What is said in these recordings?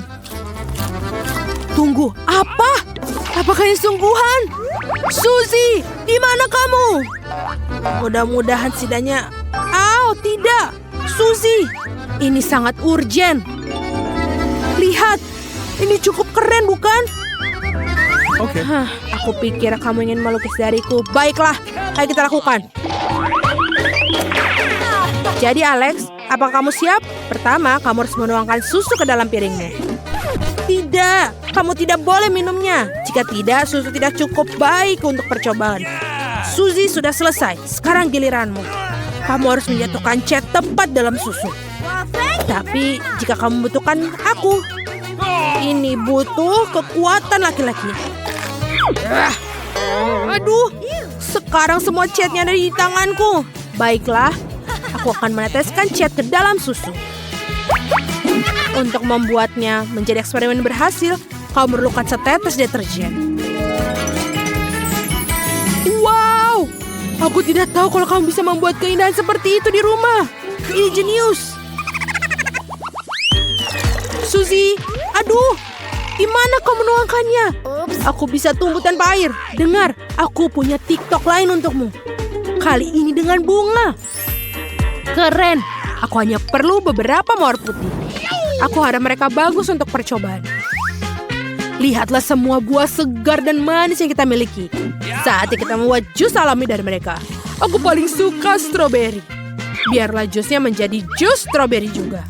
sungguhan. Tunggu, apa? Apakah ini sungguhan? Suzy, di mana kamu? Mudah-mudahan setidaknya... tidak. Suzy, ini sangat urgen. Lihat, ini cukup keren bukan? Oke. Aku pikir kamu ingin melukis dariku. Baiklah, ayo kita lakukan. Jadi Alex, apakah kamu siap? Pertama, kamu harus menuangkan susu ke dalam piringmu. Tidak, kamu tidak boleh minumnya. Jika tidak, susu tidak cukup baik untuk percobaan. Suzy sudah selesai, sekarang giliranmu. Kamu harus menjatuhkan cat tepat dalam susu. Tapi jika kamu membutuhkan aku, ini butuh kekuatan laki-laki. Aduh, sekarang semua catnya ada di tanganku. Baiklah, aku akan meneteskan cat ke dalam susu. Untuk membuatnya menjadi eksperimen berhasil, kau memerlukan setetes deterjen. Wow, aku tidak tahu kalau kamu bisa membuat keindahan seperti itu di rumah. Ini jenius. Suzy, aduh, di mana kau menuangkannya? Aku bisa tumbuh tanpa air. Dengar, aku punya TikTok lain untukmu. Kali ini dengan bunga. Keren, aku hanya perlu beberapa mawar putih. Aku harap mereka bagus untuk percobaan. Lihatlah semua buah segar dan manis yang kita miliki. Saatnya kita membuat jus alami dari mereka. Aku paling suka stroberi. Biarlah jusnya menjadi jus stroberi juga.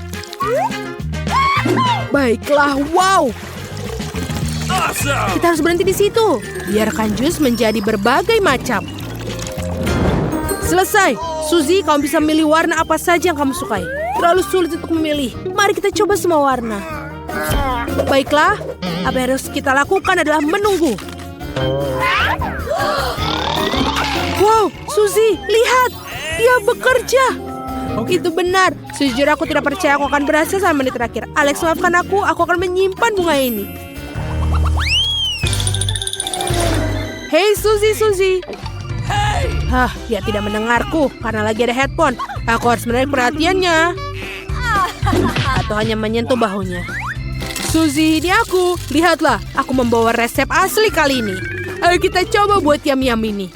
Baiklah, wow. Kita harus berhenti di situ. Biarkan jus menjadi berbagai macam. Selesai. Suzy, kamu bisa memilih warna apa saja yang kamu sukai. Terlalu sulit untuk memilih. Mari kita coba semua warna. Baiklah, apa yang harus kita lakukan adalah menunggu. Wow, Suzy, lihat. Dia bekerja. Itu benar. Sejujurnya aku tidak percaya aku akan berhasil sampai menit terakhir. Alex, maafkan aku akan menyimpan bunga ini. Hei Suzy. Dia tidak mendengarku karena lagi ada headphone. Aku harus menarik perhatiannya. Atau hanya menyentuh bahunya. Suzy, ini aku. Lihatlah, aku membawa resep asli kali ini. Ayo kita coba buat yam-yam ini.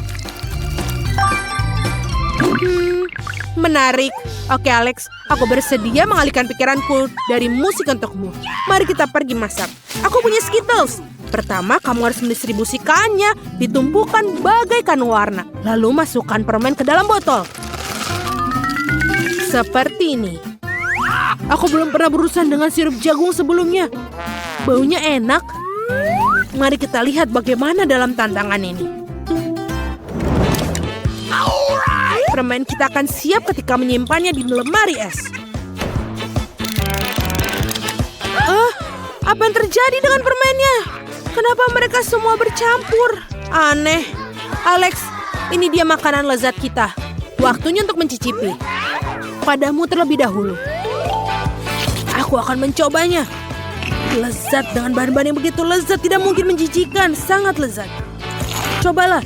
Menarik. Oke Alex, aku bersedia mengalihkan pikiranku dari musik untukmu. Mari kita pergi masak. Aku punya Skittles. Pertama, kamu harus mendistribusikannya, ditumpukan bagaikan warna. Lalu masukkan permen ke dalam botol. Seperti ini. Aku belum pernah berurusan dengan sirup jagung sebelumnya. Baunya enak. Mari kita lihat bagaimana dalam tantangan ini. Permen kita akan siap ketika menyimpannya di lemari es. Apa yang terjadi dengan permennya? Kenapa mereka semua bercampur? Aneh. Alex, ini dia makanan lezat kita. Waktunya untuk mencicipi. Padamu terlebih dahulu. Aku akan mencobanya. Lezat dengan bahan-bahan yang begitu lezat. Tidak mungkin menjijikan. Sangat lezat. Cobalah.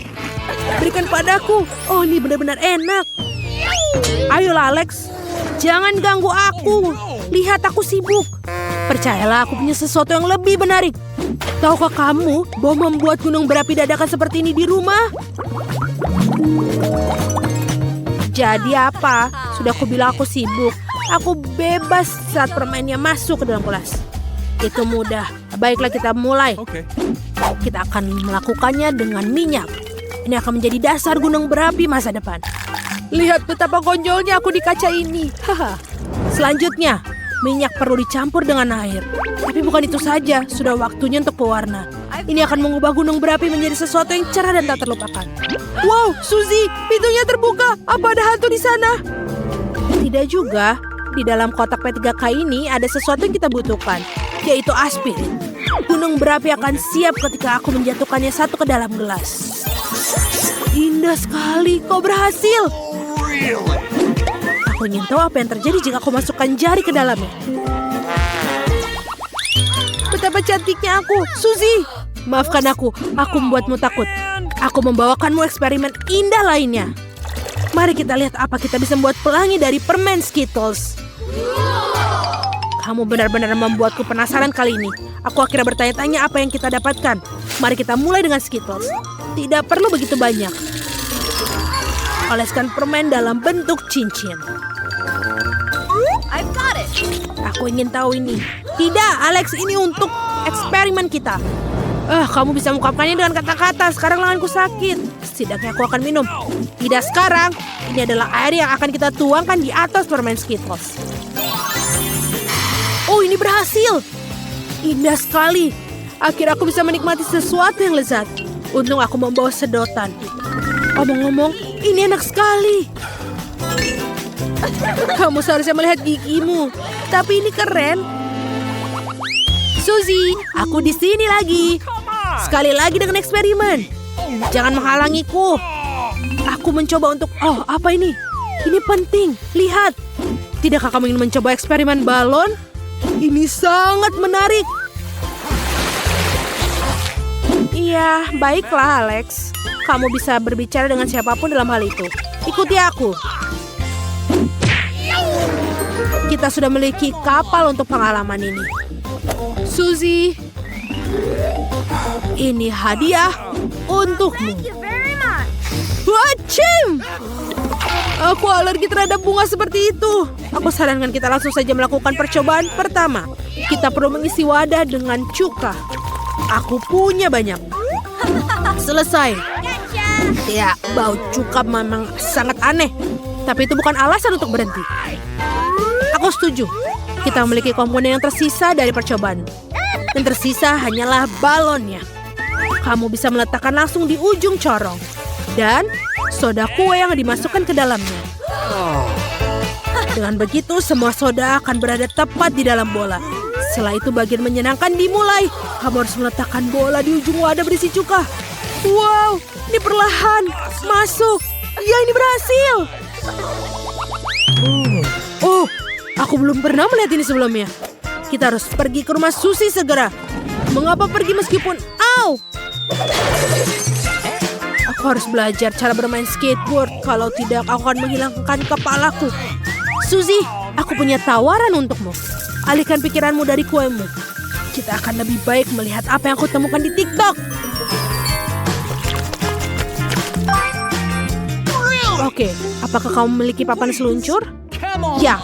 Berikan padaku. Oh, ini benar-benar enak. Ayolah Alex. Jangan ganggu aku. Lihat aku sibuk. Percayalah, aku punya sesuatu yang lebih menarik. Tahukah kamu bahwa membuat gunung berapi dadakan seperti ini di rumah? Jadi apa? Sudah aku bilang aku sibuk. Aku bebas saat permennya masuk ke dalam kelas. Itu mudah. Baiklah kita mulai. Kita akan melakukannya dengan minyak. Ini akan menjadi dasar gunung berapi masa depan. Lihat betapa konyolnya aku di kaca ini. Selanjutnya, minyak perlu dicampur dengan air. Tapi bukan itu saja, sudah waktunya untuk pewarna. Ini akan mengubah gunung berapi menjadi sesuatu yang cerah dan tak terlupakan. Wow, Suzy, pintunya terbuka. Apa ada hantu di sana? Tidak juga. Di dalam kotak P3K ini ada sesuatu yang kita butuhkan, yaitu aspirin. Gunung berapi akan siap ketika aku menjatuhkannya satu ke dalam gelas. Indah sekali, kau berhasil. Aku ingin tahu apa yang terjadi jika aku masukkan jari ke dalamnya. Betapa cantiknya aku, Suzy. Maafkan aku membuatmu takut. Aku membawakanmu eksperimen indah lainnya. Mari kita lihat apa kita bisa membuat pelangi dari permen Skittles. Kamu benar-benar membuatku penasaran kali ini. Aku akhirnya bertanya-tanya apa yang kita dapatkan. Mari kita mulai dengan Skittles. Tidak perlu begitu banyak. Oleskan permen dalam bentuk cincin. I've got it. Aku ingin tahu ini. Tidak, Alex, ini untuk eksperimen kita. Kamu bisa mengungkapkannya dengan kata-kata. Sekarang lenganku sakit. Setidaknya aku akan minum. Tidak sekarang. Ini adalah air yang akan kita tuangkan di atas permen Skittles. Oh, ini berhasil. Indah sekali. Akhirnya aku bisa menikmati sesuatu yang lezat. Untung aku membawa sedotan. Omong-omong, ini enak sekali. Kamu seharusnya melihat gigimu. Tapi ini keren. Suzy, aku di sini lagi. Sekali lagi dengan eksperimen. Jangan menghalangiku. Aku mencoba untuk... Oh, apa ini? Ini penting. Lihat. Tidakkah kamu ingin mencoba eksperimen balon? Ini sangat menarik. Iya, baiklah Alex. Kamu bisa berbicara dengan siapapun dalam hal itu. Ikuti aku. Kita sudah memiliki kapal untuk pengalaman ini. Suzy, ini hadiah untukmu. Thank you very much. Wacim! Aku alergi terhadap bunga seperti itu. Aku sarankan kita langsung saja melakukan percobaan pertama. Kita perlu mengisi wadah dengan cuka. Aku punya banyak. Selesai. Ya, bau cuka memang sangat aneh. Tapi itu bukan alasan untuk berhenti. Aku setuju. Kita memiliki komponen yang tersisa dari percobaan. Yang tersisa hanyalah balonnya. Kamu bisa meletakkan langsung di ujung corong. Dan soda kue yang dimasukkan ke dalamnya. Dengan begitu, semua soda akan berada tepat di dalam bola. Setelah itu bagian menyenangkan dimulai. Kamu harus meletakkan bola di ujung wadah berisi cuka. Wow, ini perlahan. Masuk. Ya, ini berhasil. Oh, aku belum pernah melihat ini sebelumnya. Kita harus pergi ke rumah Suzy segera. Mengapa pergi meskipun... Au! Aku harus belajar cara bermain skateboard. Kalau tidak, aku akan menghilangkan kepalaku. Suzy, aku punya tawaran untukmu. Alihkan pikiranmu dari kuemu. Kita akan lebih baik melihat apa yang aku temukan di TikTok. Oke, apakah kamu memiliki papan seluncur? Ya,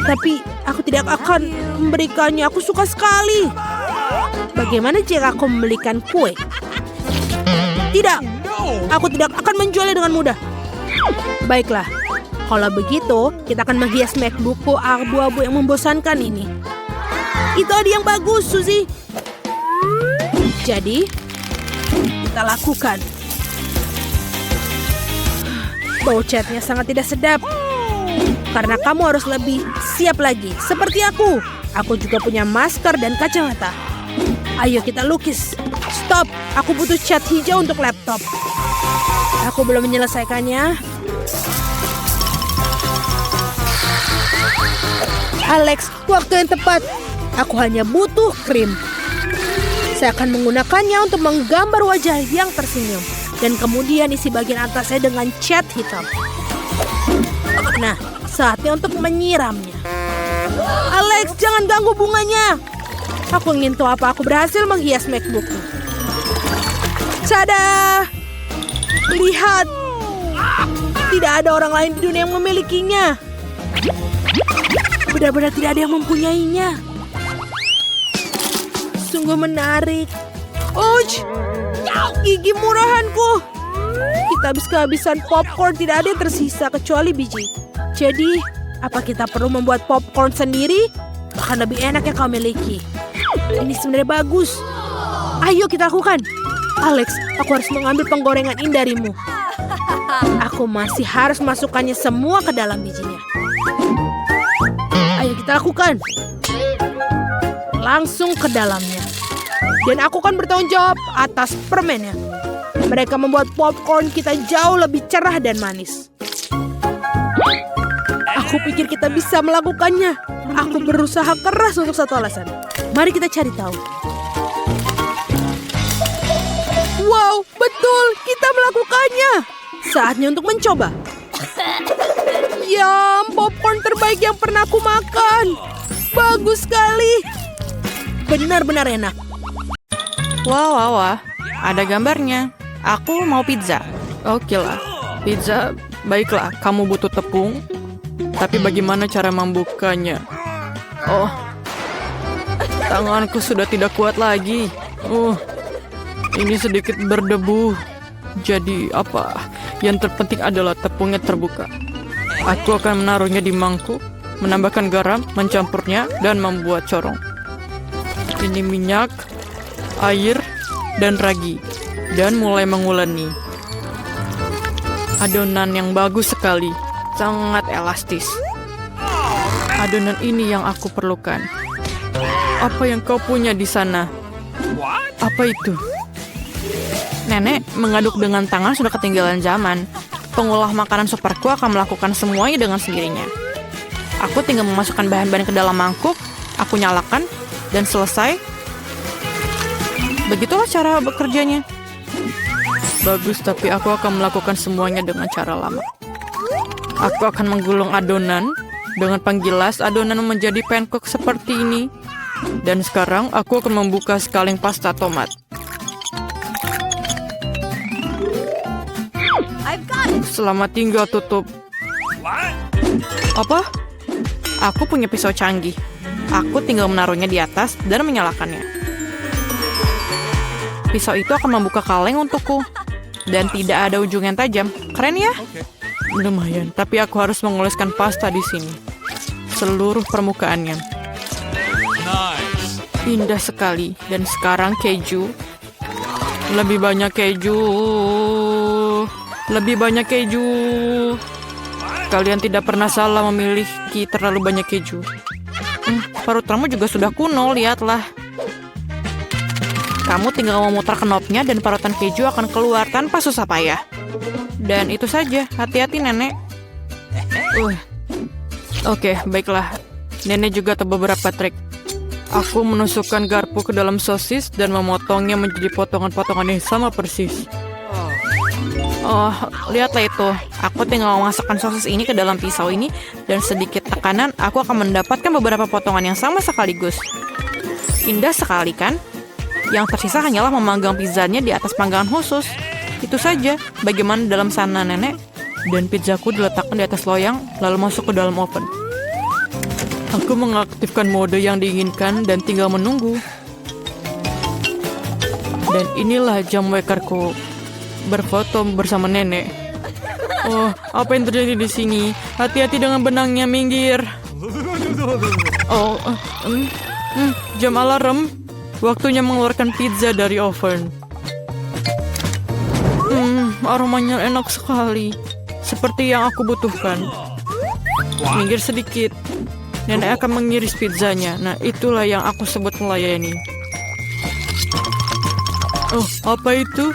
tapi aku tidak akan memberikannya. Aku suka sekali. Bagaimana jika aku membelikan kue? Tidak, aku tidak akan menjualnya dengan mudah. Baiklah, kalau begitu kita akan menghias MacBookku abu-abu yang membosankan ini. Itu ide yang bagus, Suzy. Jadi, kita lakukan. Bau catnya sangat tidak sedap. Karena kamu harus lebih siap lagi. Seperti aku. Aku juga punya masker dan kacamata. Ayo kita lukis. Stop, aku butuh cat hijau untuk laptop. Aku belum menyelesaikannya. Alex, waktu yang tepat. Aku hanya butuh krim. Saya akan menggunakannya untuk menggambar wajah yang tersenyum. Dan kemudian isi bagian atasnya dengan cat hitam. Nah, saatnya untuk menyiramnya. Alex, jangan ganggu bunganya. Aku ingin tahu apa aku berhasil menghias MacBookku. Tada! Lihat. Tidak ada orang lain di dunia yang memilikinya. Benar-benar tidak ada yang mempunyainya. Sungguh menarik. Ouch! Gigi murahanku. Kita habis kehabisan popcorn. Tidak ada yang tersisa kecuali biji. Jadi, apa kita perlu membuat popcorn sendiri? Bahkan lebih enak yang kau miliki. Ini sebenarnya bagus. Ayo kita lakukan. Alex, aku harus mengambil penggorengan ini darimu. Aku masih harus masukkannya semua ke dalam bijinya. Ayo kita lakukan. Langsung ke dalamnya. Dan aku akan bertanggung jawab atas permennya. Mereka membuat popcorn kita jauh lebih cerah dan manis. Aku pikir kita bisa melakukannya. Aku berusaha keras untuk satu alasan. Mari kita cari tahu. Wow, betul. Kita melakukannya. Saatnya untuk mencoba. Yum, popcorn terbaik yang pernah aku makan. bagus sekali. Benar-benar enak. Wah. Ada gambarnya. Aku mau pizza. Oke lah. Pizza, baiklah. Kamu butuh tepung. Tapi bagaimana cara membukanya? Oh. Tanganku sudah tidak kuat lagi. Ini sedikit berdebu. Jadi apa? Yang terpenting adalah tepungnya terbuka. Aku akan menaruhnya di mangkuk, menambahkan garam, mencampurnya, dan membuat corong. Ini minyak, air, dan ragi. Dan mulai menguleni. Adonan yang bagus sekali. Sangat elastis. Adonan ini yang aku perlukan. Apa yang kau punya di sana? Apa itu? Nenek mengaduk dengan tangan sudah ketinggalan zaman. Pengolah makanan superku akan melakukan semuanya dengan sendirinya. Aku tinggal memasukkan bahan-bahan ke dalam mangkuk, aku nyalakan, dan selesai. Begitulah cara bekerjanya. Bagus, tapi aku akan melakukan semuanya dengan cara lama. Aku akan menggulung adonan dengan penggilas adonan menjadi pancake seperti ini. Dan sekarang aku akan membuka sekaleng pasta tomat. Selamat tinggal, tutup. Apa? Aku punya pisau canggih. Aku tinggal menaruhnya di atas dan menyalakannya. Pisau itu akan membuka kaleng untukku. Dan tidak ada ujung yang tajam. Keren ya? Lumayan, tapi aku harus mengoleskan pasta di sini. Seluruh permukaannya. Indah sekali. Dan sekarang keju. Lebih banyak keju. Lebih banyak keju. Kalian tidak pernah salah memiliki terlalu banyak keju. Parut kamu juga sudah kuno, lihatlah. Kamu tinggal memutar knopnya dan parutan keju akan keluar tanpa susah payah. Dan itu saja, hati-hati nenek. Oke, baiklah. Nenek juga tahu beberapa trik. Aku menusukkan garpu ke dalam sosis dan memotongnya menjadi potongan-potongan yang sama persis. Oh, lihatlah itu. Aku tinggal memasukkan sosis ini ke dalam pisau ini dan sedikit tekanan aku akan mendapatkan beberapa potongan yang sama sekaligus. Indah sekali kan? Yang tersisa hanyalah memanggang pizzanya di atas panggangan khusus. Itu saja. Bagaimana dalam sana, nenek? Dan pizzaku diletakkan di atas loyang, lalu masuk ke dalam oven. Aku mengaktifkan mode yang diinginkan dan tinggal menunggu. Dan inilah jam wakerku. Berfoto bersama nenek. Oh, apa yang terjadi di sini? Hati-hati dengan benangnya, minggir. Oh, jam alarm. Waktunya mengeluarkan pizza dari oven. Aromanya enak sekali. Seperti yang aku butuhkan. Minggir sedikit. Nenek akan mengiris pizzanya. Nah, itulah yang aku sebut melayani. Oh, apa itu?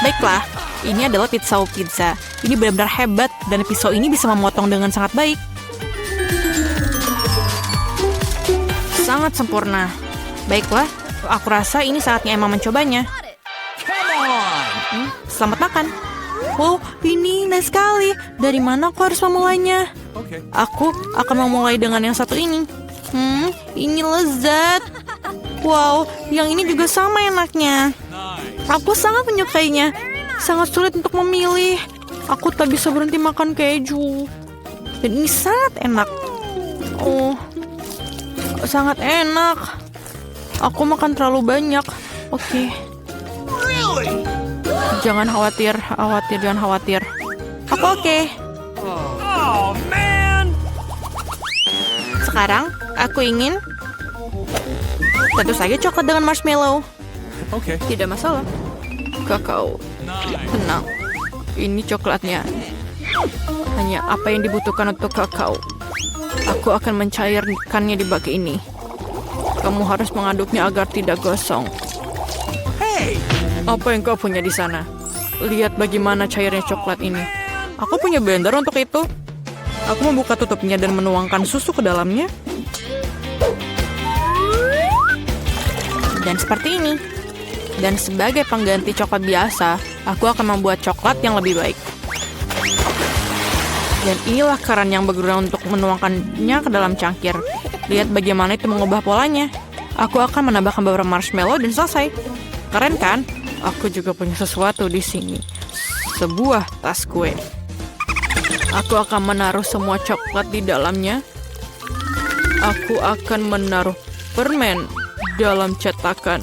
Baiklah, ini adalah pisau pizza. Ini benar-benar hebat dan pisau ini bisa memotong dengan sangat baik. Sangat sempurna. Baiklah, aku rasa ini saatnya Emma mencobanya. Selamat makan. Wow, ini indah sekali. Dari mana aku harus memulainya? Aku akan memulai dengan yang satu ini. Ini lezat. Wow, yang ini juga sama enaknya. Aku sangat menyukainya. Sangat sulit untuk memilih. Aku tak bisa berhenti makan keju. Dan ini sangat enak. Oh, sangat enak. Aku makan terlalu banyak. Oke. Jangan khawatir, jangan khawatir. Aku oke. Sekarang, aku ingin tentu saja coklat dengan marshmallow. Tidak masalah. Kakao. Tenang. Ini coklatnya. Hanya apa yang dibutuhkan untuk kakao. Aku akan mencairkannya di bak ini. Kamu harus mengaduknya agar tidak gosong. Apa yang kau punya di sana? Lihat bagaimana cairnya coklat ini. Aku punya blender untuk itu. Aku membuka tutupnya dan menuangkan susu ke dalamnya. Dan seperti ini. Dan sebagai pengganti coklat biasa, aku akan membuat coklat yang lebih baik. Dan inilah keran yang berguna untuk menuangkannya ke dalam cangkir. Lihat bagaimana itu mengubah polanya. Aku akan menambahkan beberapa marshmallow dan selesai. Keren kan? Aku juga punya sesuatu di sini. Sebuah tas kue. Aku akan menaruh semua coklat di dalamnya. Aku akan menaruh permen dalam cetakan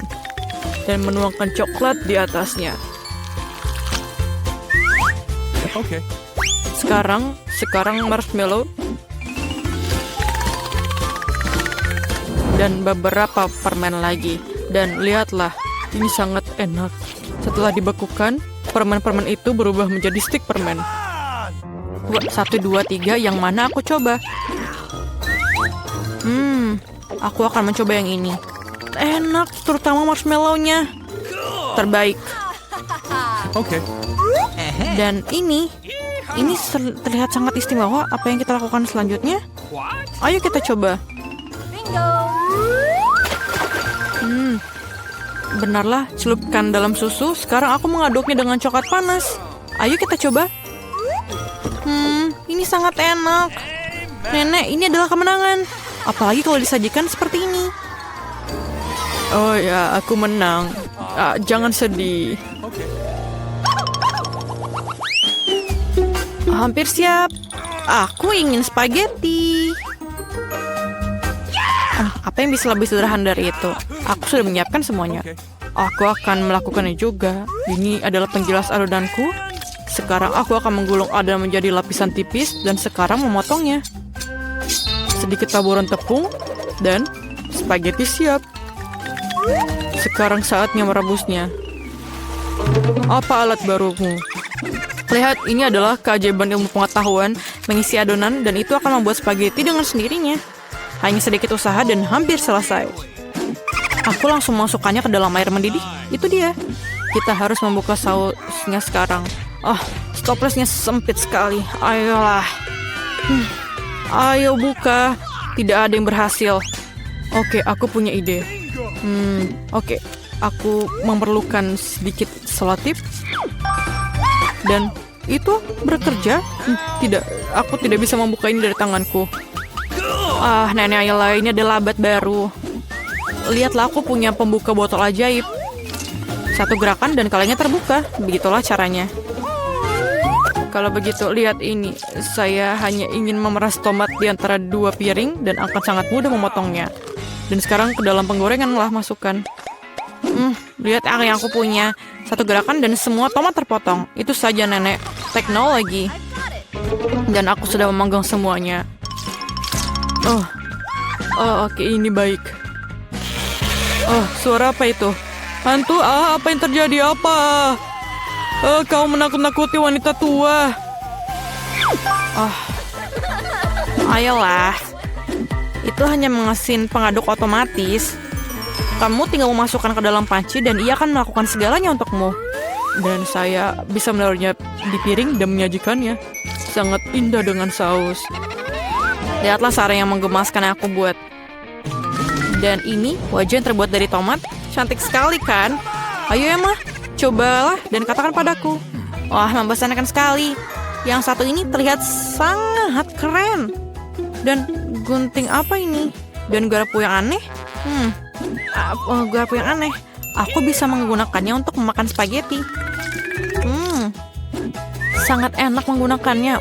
dan menuangkan coklat di atasnya. Okay. Sekarang marshmallow dan beberapa permen lagi. Dan lihatlah, ini sangat enak. Setelah dibekukan, permen-permen itu berubah menjadi stik permen. 1, 2, 3, yang mana aku coba? Aku akan mencoba yang ini. Enak, terutama marshmallow-nya. Terbaik. Okay. Dan ini terlihat sangat istimewa. Apa yang kita lakukan selanjutnya? Ayo kita coba. Benarlah, celupkan dalam susu. Sekarang aku mengaduknya dengan coklat panas. Ayo kita coba. Ini sangat enak. Nenek, ini adalah kemenangan. Apalagi kalau disajikan seperti ini. Oh ya, aku menang. Jangan sedih. Hampir siap. Aku ingin spaghetti. Apa yang bisa lebih sederhana dari itu? Aku sudah menyiapkan semuanya. Aku akan melakukannya juga. Ini adalah penjelas adonanku. Sekarang aku akan menggulung adonan menjadi lapisan tipis dan sekarang memotongnya. Sedikit taburan tepung dan spaghetti siap. Sekarang saatnya merebusnya. Apa alat barumu? Lihat, ini adalah keajaiban ilmu pengetahuan mengisi adonan dan itu akan membuat spaghetti dengan sendirinya. Hanya sedikit usaha dan hampir selesai. Aku langsung masukkannya ke dalam air mendidih. Itu dia. Kita harus membuka sausnya sekarang. Stoplessnya sempit sekali. Ayolah. Ayo buka. Tidak ada yang berhasil. Oke, aku punya ide. Oke. Aku memerlukan sedikit selotip. Dan itu bekerja. Tidak, aku tidak bisa membuka ini dari tanganku. Nenek, ayolah, ini adalah abad baru. Lihatlah, aku punya pembuka botol ajaib. Satu gerakan dan kalengnya terbuka. Begitulah caranya. Kalau begitu, lihat ini. Saya hanya ingin memeras tomat di antara 2 piring dan akan sangat mudah memotongnya. Dan sekarang ke dalam penggorengan lah masukkan. Lihat yang aku punya. Satu gerakan dan semua tomat terpotong. Itu saja, nenek. Teknologi. Dan aku sudah memanggang semuanya. Oke, ini baik. Suara apa itu? Hantu? Apa yang terjadi? Apa? Kau menakut-nakuti wanita tua. Ayolah. Itu hanya mesin pengaduk otomatis. Kamu tinggal memasukkan ke dalam panci dan ia akan melakukan segalanya untukmu. Dan saya bisa menaruhnya di piring dan menyajikannya. Sangat indah dengan saus. Lihatlah cara yang menggemaskan yang aku buat. Dan ini wajah yang terbuat dari tomat. Cantik sekali kan? Ayo Emma, cobalah dan katakan padaku. Wah, membosankan sekali. Yang satu ini terlihat sangat keren. Dan gunting apa ini? Dan garpu yang aneh? Garpu yang aneh. Aku bisa menggunakannya untuk memakan spaghetti. Sangat enak menggunakannya.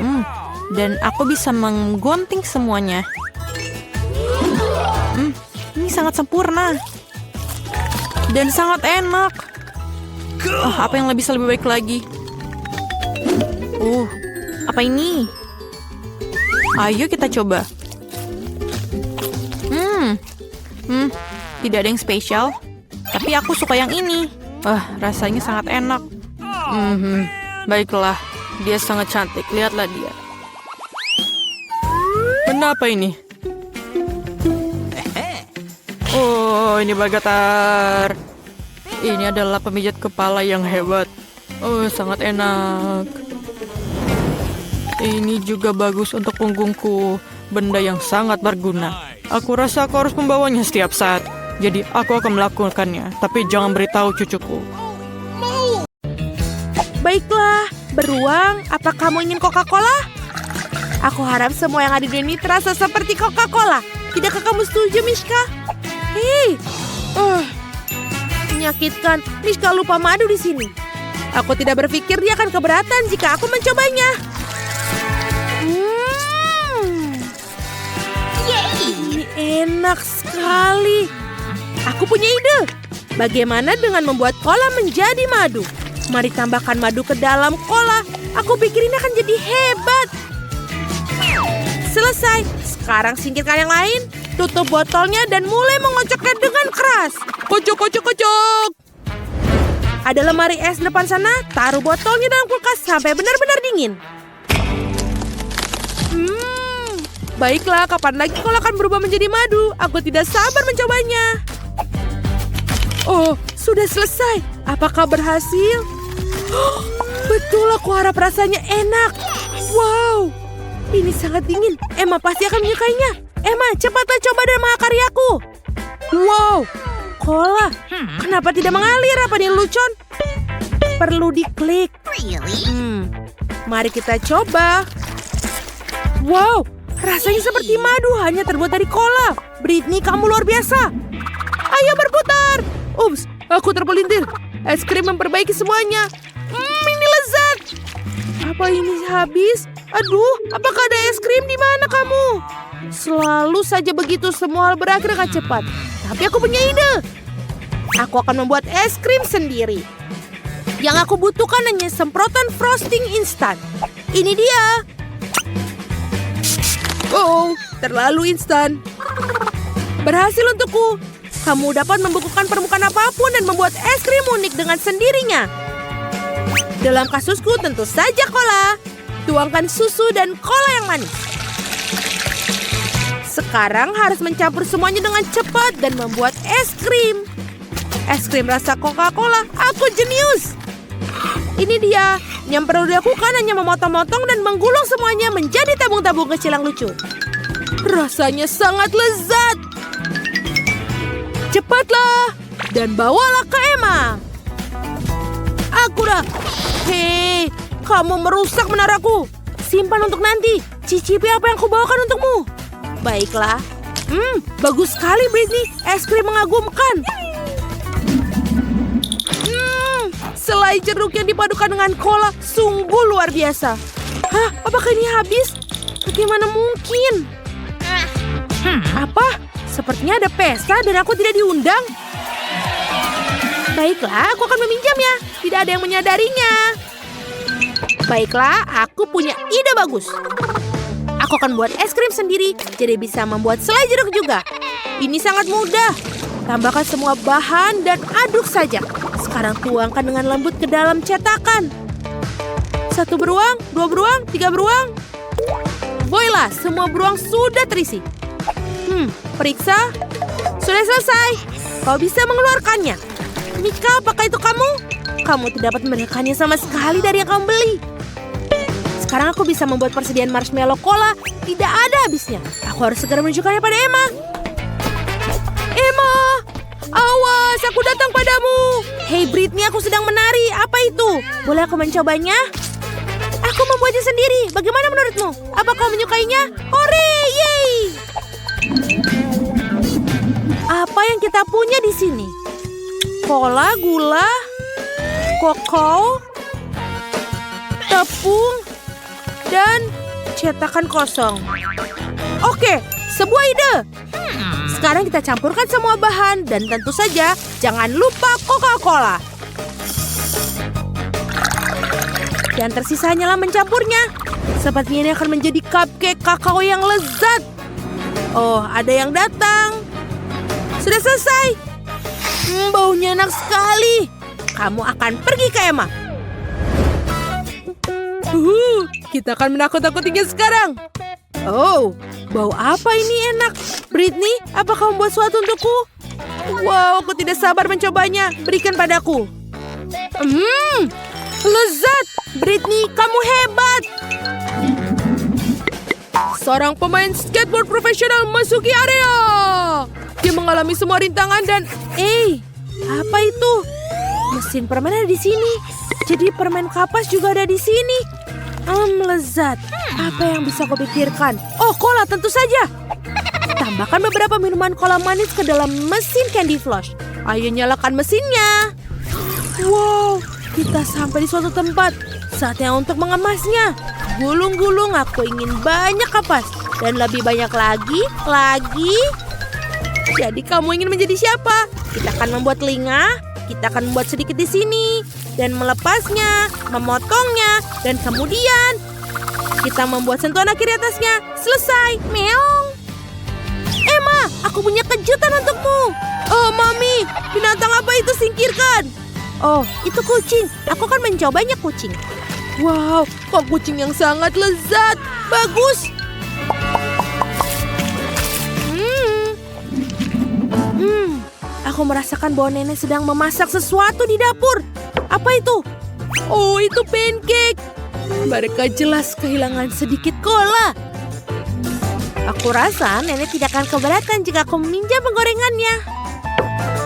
Dan aku bisa menggunting semuanya. Ini sangat sempurna. Dan sangat enak. Apa yang bisa lebih baik lagi? Apa ini? Ayo kita coba. Tidak ada yang spesial. Tapi aku suka yang ini. Rasanya sangat enak. Baiklah. Dia sangat cantik. Lihatlah dia. Kenapa ini? Ini Bagatar. Ini adalah pemijat kepala yang hebat. Sangat enak. Ini juga bagus untuk punggungku. Benda yang sangat berguna. Aku rasa aku harus membawanya setiap saat. Jadi aku akan melakukannya. Tapi jangan beritahu cucuku. Baiklah, beruang, apa kamu ingin Coca-Cola? Aku harap semua yang ada di dunia ini terasa seperti Coca-Cola. Tidakkah kamu setuju, Mishka? Hei, menyakitkan. Mishka lupa madu di sini. Aku tidak berpikir dia akan keberatan jika aku mencobanya. Ini enak sekali. Aku punya ide. Bagaimana dengan membuat cola menjadi madu? Mari tambahkan madu ke dalam cola. Aku pikir ini akan jadi hebat. Selesai. Sekarang singkirkan yang lain. Tutup botolnya dan mulai mengocoknya dengan keras. Kocok, kocok, kocok. Ada lemari es depan sana. Taruh botolnya dalam kulkas sampai benar-benar dingin. Baiklah, kapan lagi cola akan berubah menjadi madu? Aku tidak sabar mencobanya. Oh, sudah selesai. Apakah berhasil? Betul, aku harap rasanya enak. Wow, ini sangat dingin. Emma pasti akan menyukainya. Emma, cepatlah coba dan mahakaryaku. Wow, cola. Kenapa tidak mengalir? Apa ini lucon? Perlu diklik. Mari kita coba. Wow, rasanya seperti madu, hanya terbuat dari cola. Britney, kamu luar biasa. Ayo berputar. Ups, aku terpelintir. Es krim memperbaiki semuanya. Ini lezat. Apa ini habis? Aduh, apakah ada es krim di mana kamu? Selalu saja begitu, semua hal berakhir dengan cepat. Tapi aku punya ide. Aku akan membuat es krim sendiri. Yang aku butuhkan hanya semprotan frosting instan. Ini dia. Oh, terlalu instan. Berhasil untukku. Kamu dapat membekukan permukaan apapun dan membuat es krim unik dengan sendirinya. Dalam kasusku tentu saja cola. Tuangkan susu dan cola yang manis. Sekarang harus mencampur semuanya dengan cepat dan membuat es krim. Es krim rasa Coca-Cola. Aku jenius. Ini dia. Yang perlu dilakukan hanya memotong-motong dan menggulung semuanya menjadi tabung-tabung kecil yang lucu. Rasanya sangat lezat. Cepatlah dan bawalah ke Emma. Akurat. Hei, kamu merusak menaraku. Simpan untuk nanti. Cicipi apa yang kubawakan untukmu. Baiklah. Bagus sekali, Britney. Es krim mengagumkan. Selai jeruk yang dipadukan dengan cola sungguh luar biasa. Hah, apakah ini habis? Bagaimana mungkin? Apa? Sepertinya ada pesta dan aku tidak diundang. Baiklah, aku akan meminjamnya. Tidak ada yang menyadarinya. Baiklah, aku punya ide bagus. Aku akan buat es krim sendiri, jadi bisa membuat selai jeruk juga. Ini sangat mudah. Tambahkan semua bahan dan aduk saja. Sekarang tuangkan dengan lembut ke dalam cetakan. 1 beruang, 2 beruang, 3 beruang. Voila, semua beruang sudah terisi. Periksa. Sudah selesai. Kau bisa mengeluarkannya. Mika, apakah itu kamu? Kamu tidak dapat memberikannya sama sekali dari yang kamu beli. Sekarang aku bisa membuat persediaan marshmallow cola. Tidak ada habisnya. Aku harus segera menunjukkannya pada Emma. Emma! Awas, aku datang padamu. Hei Britney, aku sedang menari. Apa itu? Boleh aku mencobanya? Aku membuatnya sendiri. Bagaimana menurutmu? Apa kau menyukainya? Hore, yeay! Apa yang kita punya di sini? Cola, gula, kakao, tepung, dan cetakan kosong. Oke, sebuah ide. Sekarang kita campurkan semua bahan dan tentu saja jangan lupa Coca-Cola. Dan tersisa hanyalah mencampurnya. Sepertinya ini akan menjadi cupcake kakao yang lezat. Oh, ada yang datang. Sudah selesai. Baunya enak sekali. Kamu akan pergi ke Emma. Kita akan menakut-nakutinya sekarang. Oh, bau apa ini enak? Britney, apa kamu membuat sesuatu untukku? Wow, aku tidak sabar mencobanya. Berikan padaku. Lezat. Britney, kamu hebat. Seorang pemain skateboard profesional memasuki area. Dia mengalami semua rintangan dan... apa itu? Mesin permen ada di sini. Jadi permen kapas juga ada di sini. Lezat. Apa yang bisa kau pikirkan? Oh, cola tentu saja. Tambahkan beberapa minuman cola manis ke dalam mesin Candy Flush. Ayo nyalakan mesinnya. Wow, kita sampai di suatu tempat. Saatnya untuk mengemasnya. Gulung-gulung, aku ingin banyak kapas. Dan lebih banyak lagi. Jadi kamu ingin menjadi siapa? Kita akan membuat telinga. Kita akan membuat sedikit di sini. Dan melepasnya, memotongnya. Dan kemudian kita membuat sentuhan akhir di atasnya. Selesai. Meong. Emma, aku punya kejutan untukmu. Oh, Mami. Binatang apa itu? Singkirkan. Oh, itu kucing. Aku akan mencobanya kucing. Wow, kok kucing yang sangat lezat. Bagus. Aku merasakan bahwa nenek sedang memasak sesuatu di dapur. Apa itu? Oh, itu pancake. Mereka jelas kehilangan sedikit cola. Aku rasa nenek tidak akan keberatan jika aku meminjam penggorengannya.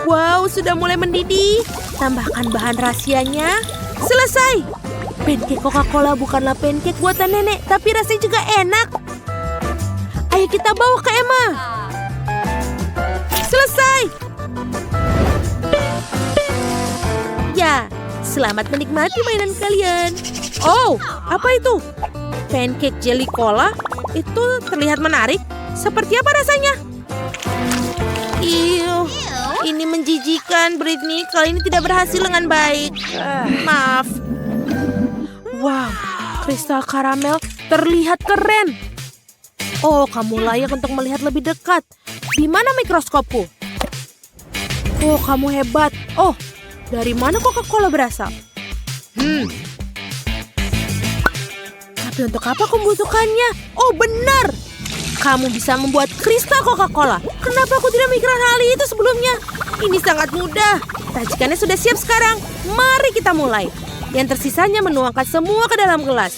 Wow, sudah mulai mendidih. Tambahkan bahan rahasianya. Selesai. Pancake Coca-Cola bukanlah pancake buatan nenek, tapi rasanya juga enak. Ayo kita bawa ke Emma. Selesai. Ya, selamat menikmati mainan kalian. Oh, apa itu? Pancake jelly cola? Itu terlihat menarik. Seperti apa rasanya? Ini menjijikan, Britney. Kali ini tidak berhasil dengan baik. Maaf. Wow, kristal karamel terlihat keren. Oh, kamu layak untuk melihat lebih dekat. Di mana mikroskopku? Oh, kamu hebat. Oh, dari mana Coca-Cola berasal? Tapi untuk apa aku membutuhkannya? Oh, benar. Kamu bisa membuat kristal Coca-Cola. Kenapa aku tidak mikirkan hal itu sebelumnya? Ini sangat mudah. Racikannya sudah siap sekarang. Mari kita mulai. Yang tersisanya menuangkan semua ke dalam gelas.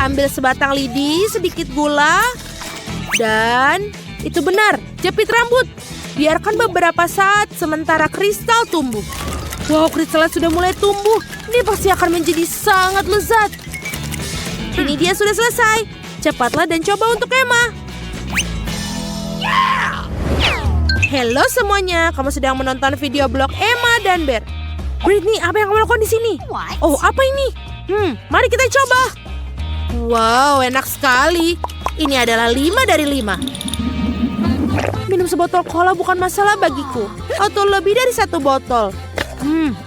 Ambil sebatang lidi, sedikit gula. Dan itu benar, jepit rambut. Biarkan beberapa saat sementara kristal tumbuh. Wow, kristalnya sudah mulai tumbuh. Ini pasti akan menjadi sangat lezat. Ini dia sudah selesai. Cepatlah dan coba untuk Emma. Halo semuanya, kamu sedang menonton video blog Emma dan Bear. Britney, apa yang kamu lakukan di sini? Oh, apa ini? Mari kita coba. Wow, enak sekali. Ini adalah 5 dari 5. Minum sebotol cola bukan masalah bagiku. Atau lebih dari 1 botol.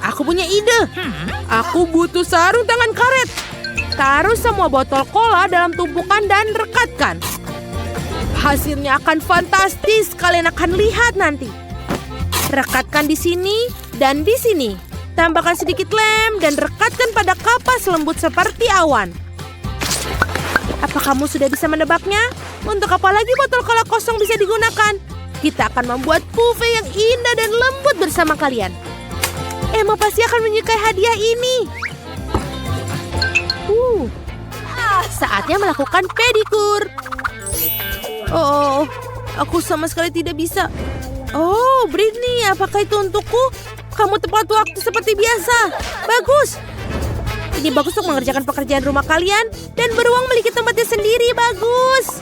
Aku punya ide. Aku butuh sarung tangan karet. Taruh semua botol cola dalam tumpukan dan rekatkan. Hasilnya akan fantastis. Kalian akan lihat nanti. Rekatkan di sini dan di sini. Tambahkan sedikit lem dan rekatkan pada kapas lembut seperti awan. Apa kamu sudah bisa menebaknya? Untuk apa lagi botol cola kosong bisa digunakan? Kita akan membuat buffet yang indah dan lembut bersama kalian. Emma pasti akan menyukai hadiah ini. Saatnya melakukan pedikur. Oh, aku sama sekali tidak bisa. Oh, Britney, apakah itu untukku? Kamu tepat waktu seperti biasa. Bagus. Ini bagus untuk mengerjakan pekerjaan rumah kalian dan beruang memiliki tempatnya sendiri. Bagus.